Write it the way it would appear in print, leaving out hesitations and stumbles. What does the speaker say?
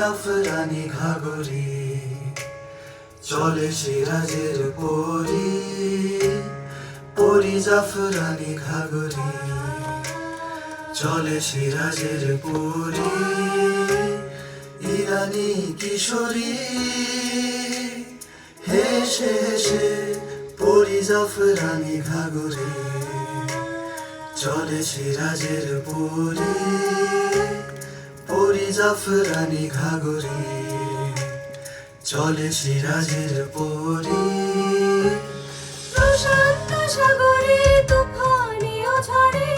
জাফরানি ঘাগরি চলে সিরাজের পরি, পরি জাফরানি ঘাগরি চলে সিরাজের পরি, ইরানি কিশোরী হেসে হেসে পরি জাফরানি ঘাগরি চলে সিরাজের পরি, পরি জাফরানি ঘাগরি চলে সিরাজের পরি। প্রশান্ত সাগরে তুফানি ও ঝড়ে